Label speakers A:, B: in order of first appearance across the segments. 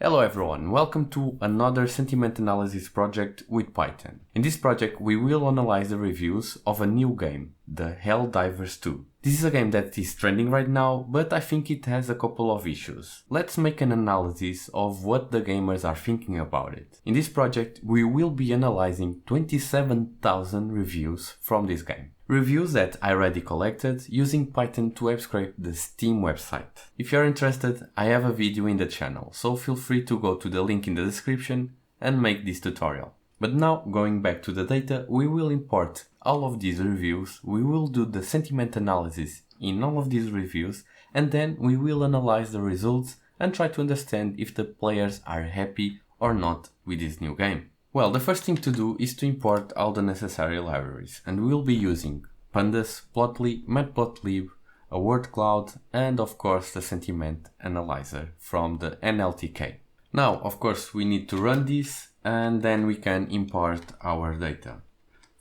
A: Hello everyone, welcome to another sentiment analysis project with Python. In this project we will analyze the reviews of a new game, the Helldivers II. This is a game that is trending right now, but I think it has a couple of issues. Let's make an analysis of what the gamers are thinking about it. In this project we will be analyzing 27,000 reviews from this game. Reviews that I already collected using Python to web scrape the Steam website. If you're interested, I have a video in the channel, so feel free to go to the link in the description and make this tutorial. But now, going back to the data, we will import all of these reviews, we will do the sentiment analysis in all of these reviews, and then we will analyze the results and try to understand if the players are happy or not with this new game. Well, the first thing to do is to import all the necessary libraries, and we'll be using pandas, plotly, matplotlib, a Wordcloud, and of course the sentiment analyzer from the NLTK. Now, of course, we need to run this and then we can import our data.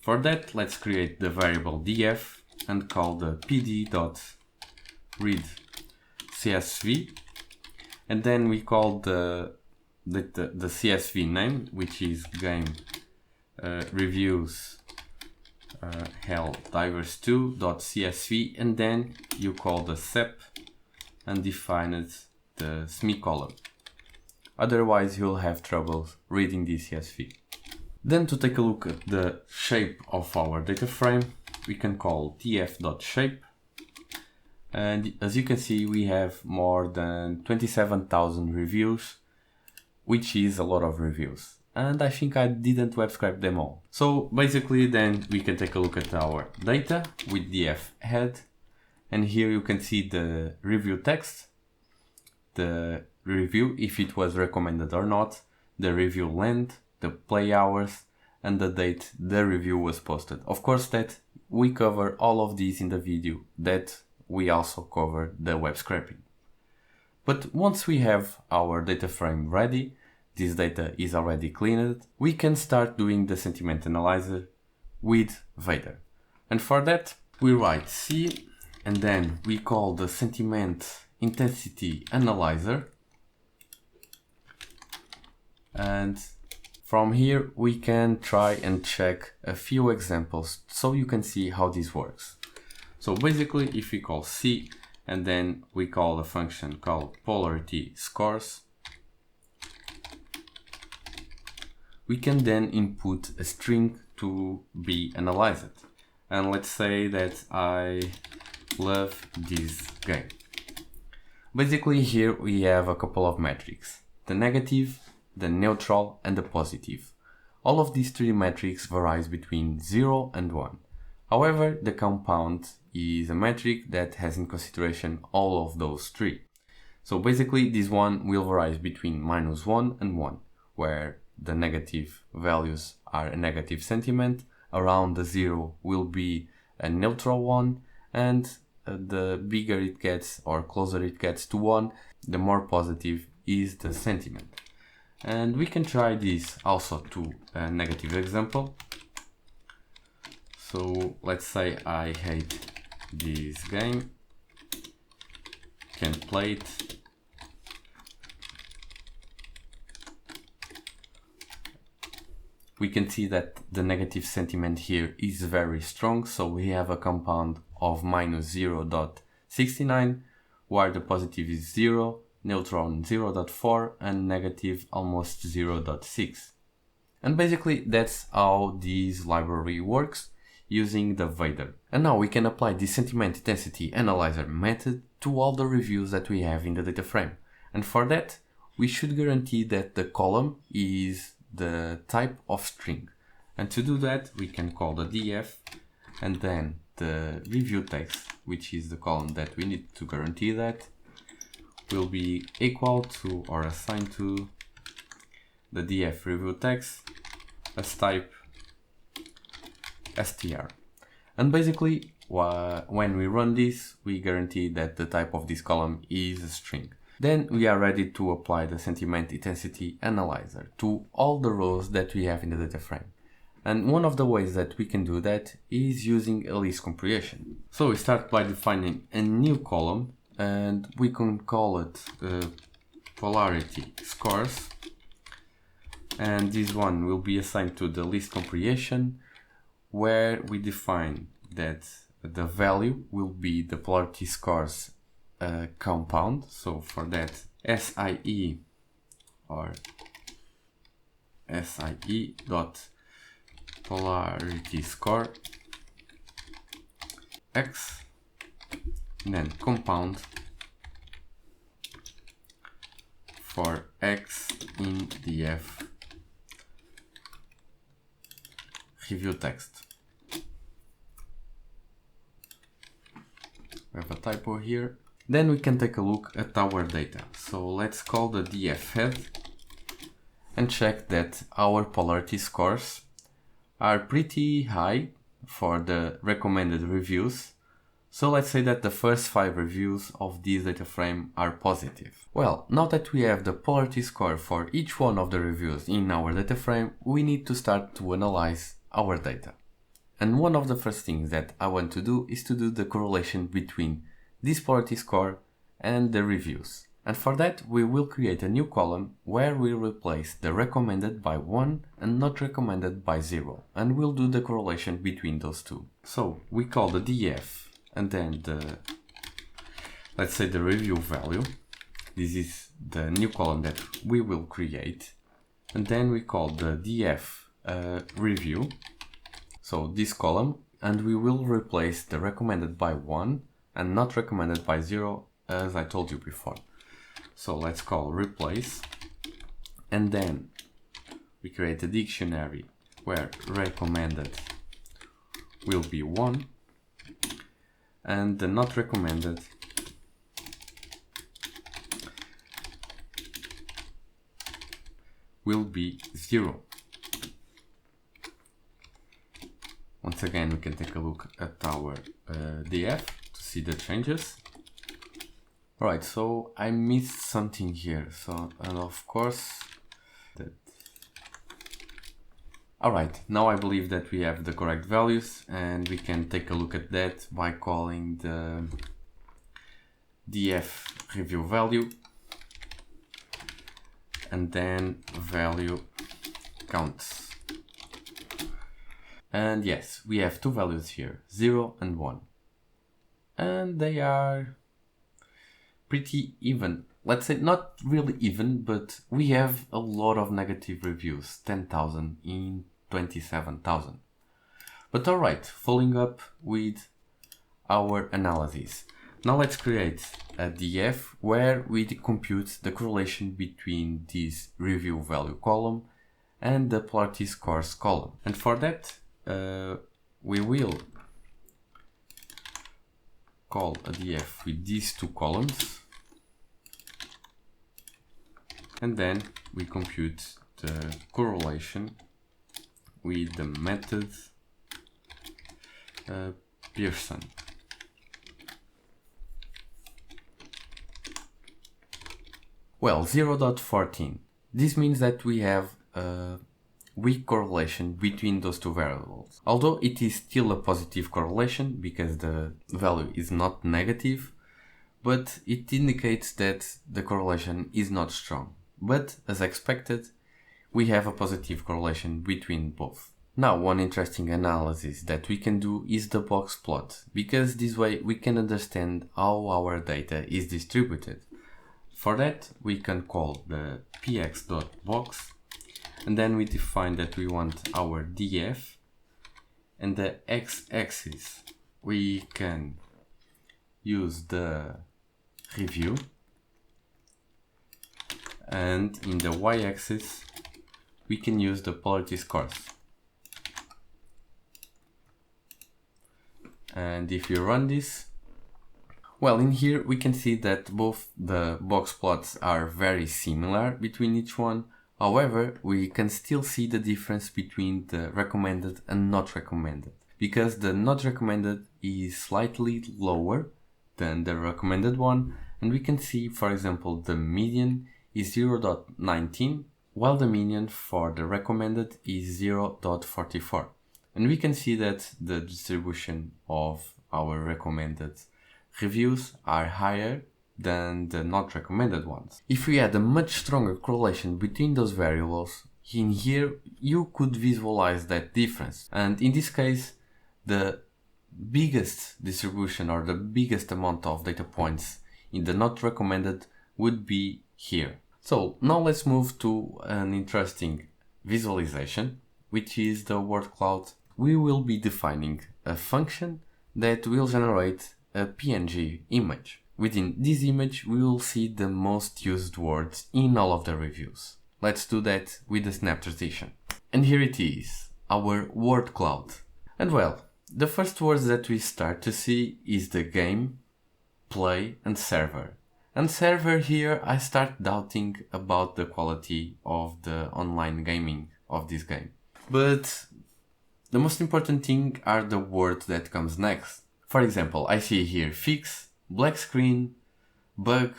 A: For that, let's create the variable df and call the pd.readcsv, and then we call the CSV name, which is game reviews helldivers2.csv, and then you call the sep and define it the semicolon. Otherwise you'll have trouble reading the CSV. Then to take a look at the shape of our data frame, we can call df.shape, and as you can see we have more than 27,000 reviews, which is a lot of reviews, and I think I didn't web scrape them all. So basically then we can take a look at our data with df head, and here you can see the review text, the review, if it was recommended or not, the review length, the play hours, and the date the review was posted. Of course that we cover all of these in the video that we also cover the web scraping. But once we have our data frame ready, this data is already cleaned, we can start doing the sentiment analyzer with Vader. And for that, we write C, and then we call the sentiment intensity analyzer. And from here, we can try and check a few examples so you can see how this works. So basically, if we call C, and then we call a function called polarity scores, we can then input a string to be analyzed. And let's say that I love this game. Basically here we have a couple of metrics: the negative, the neutral, and the positive. All of these three metrics varies between 0 and 1. However, the compound is a metric that has in consideration all of those three. So basically this one will vary between -1 and 1, where the negative values are a negative sentiment, around the 0 will be a neutral one, and the bigger it gets or closer it gets to 1, the more positive is the sentiment. And we can try this also to a negative example. So let's say I hate this game, can't play it. We can see that the negative sentiment here is very strong, so we have a compound of -0.69, while the positive is 0, neutral 0.4, and negative almost 0.6. And basically that's how this library works, using the Vader. And now we can apply the sentiment intensity analyzer method to all the reviews that we have in the data frame. And for that, we should guarantee that the column is the type of string. And to do that, we can call the df, and then the review text, which is the column that we need to guarantee that, will be equal to or assigned to the df review text as type str. And basically when we run this, we guarantee that the type of this column is a string. Then we are ready to apply the sentiment intensity analyzer to all the rows that we have in the data frame. And one of the ways that we can do that is using a list comprehension. So we start by defining a new column, and we can call it polarity scores, and this one will be assigned to the list comprehension, where we define that the value will be the polarity scores compound. So for that, SIE or SIE dot polarity score X, and then compound for X in df review text. We have a typo here. Then we can take a look at our data. So let's call the df head and check that our polarity scores are pretty high for the recommended reviews. So let's say that the first 5 reviews of this data frame are positive. Well, now that we have the polarity score for each one of the reviews in our data frame, we need to start to analyze our data. And one of the first things that I want to do is to do the correlation between this polarity score and the reviews. And for that, we will create a new column where we replace the recommended by 1 and not recommended by 0. And we'll do the correlation between those two. So we call the df and then let's say the review value. This is the new column that we will create. And then we call the df review. So this column, and we will replace the recommended by 1 and not recommended by 0, as I told you before. So let's call replace, and then we create a dictionary where recommended will be 1 and the not recommended will be 0. Once again, we can take a look at our df to see the changes. Alright, so I missed something here. So, and of course, alright, now I believe that we have the correct values, and we can take a look at that by calling the df review value and then value counts. And yes, we have two values here, 0 and 1. And they are pretty even. Let's say not really even, but we have a lot of negative reviews, 10,000 in 27,000. But alright, following up with our analysis. Now let's create a df where we compute the correlation between this review value column and the polarity scores column. And for that, we will call a df with these two columns, and then we compute the correlation with the method Pearson. Well, 0.14. This means that we have a weak correlation between those two variables. Although it is still a positive correlation because the value is not negative, but it indicates that the correlation is not strong. But as expected, we have a positive correlation between both. Now, one interesting analysis that we can do is the Boxplot, because this way we can understand how our data is distributed. For that, we can call the px.box, and then we define that we want our df, and the x-axis we can use the review, and in the y-axis we can use the polarity scores. And if you run this, well, in here we can see that both the box plots are very similar between each one. However, we can still see the difference between the recommended and not recommended, because the not recommended is slightly lower than the recommended one, and we can see, for example, the median is 0.19, while the median for the recommended is 0.44. And we can see that the distribution of our recommended reviews are higher than the not recommended ones. If we had a much stronger correlation between those variables, in here you could visualize that difference. And in this case, the biggest distribution or the biggest amount of data points in the not recommended would be here. So now let's move to an interesting visualization, which is the Wordcloud. We will be defining a function that will generate a PNG image. Within this image, we will see the most used words in all of the reviews. Let's do that with a snap transition. And here it is, our Wordcloud. And well, the first words that we start to see is the game, play and server. And server here, I start doubting about the quality of the online gaming of this game. But the most important thing are the words that comes next. For example, I see here fix, black screen, bug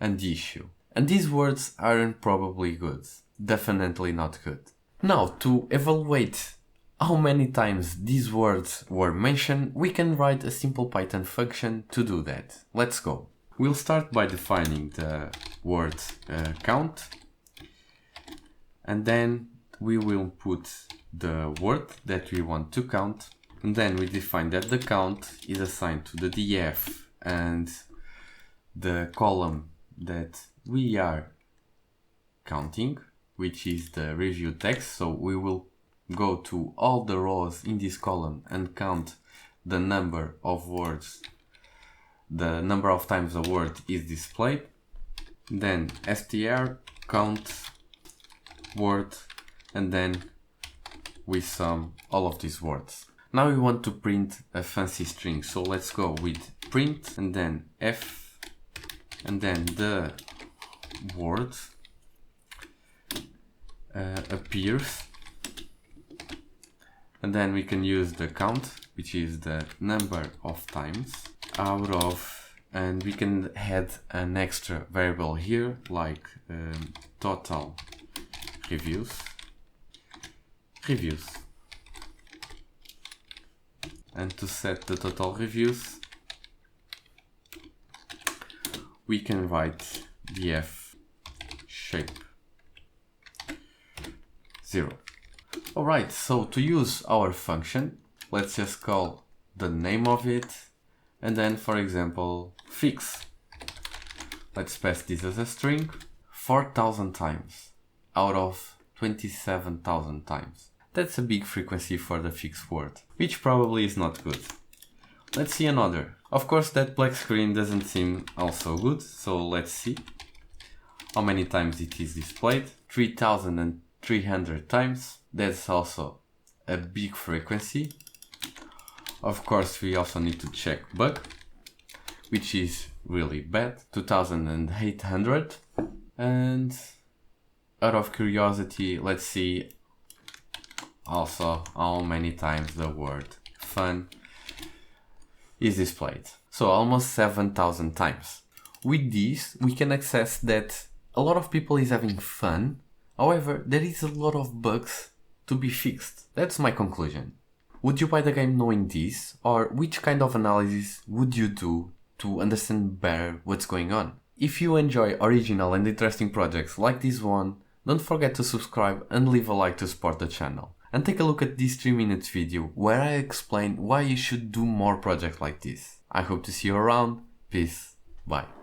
A: and issue. And these words aren't probably good. Definitely not good. Now, to evaluate how many times these words were mentioned, we can write a simple Python function to do that. Let's go. We'll start by defining the word count, and then we will put the word that we want to count, and then we define that the count is assigned to the df and the column that we are counting, which is the review text. So we will go to all the rows in this column and count the number of words, the number of times a word is displayed. Then str count word, and then we sum all of these words. Now we want to print a fancy string, so let's go with print and then f and then the word appears, and then we can use the count, which is the number of times out of, and we can add an extra variable here like total reviews. And to set the total reviews, we can write df shape 0. Alright, so to use our function, let's just call the name of it, and then for example fix. Let's pass this as a string 4,000 times out of 27,000 times. That's a big frequency for the fixed word, which probably is not good. Let's see another. Of course, that black screen doesn't seem also good, so let's see how many times it is displayed. 3,300 times. That's also a big frequency. Of course, we also need to check bug, which is really bad, 2,800. And out of curiosity, let's see also how many times the word fun is displayed. So almost 7,000 times. With this, we can access that a lot of people is having fun. However, there is a lot of bugs to be fixed. That's my conclusion. Would you buy the game knowing this? Or which kind of analysis would you do to understand better what's going on? If you enjoy original and interesting projects like this one, don't forget to subscribe and leave a like to support the channel. And take a look at this 3-minute video where I explain why you should do more projects like this. I hope to see you around. Peace. Bye.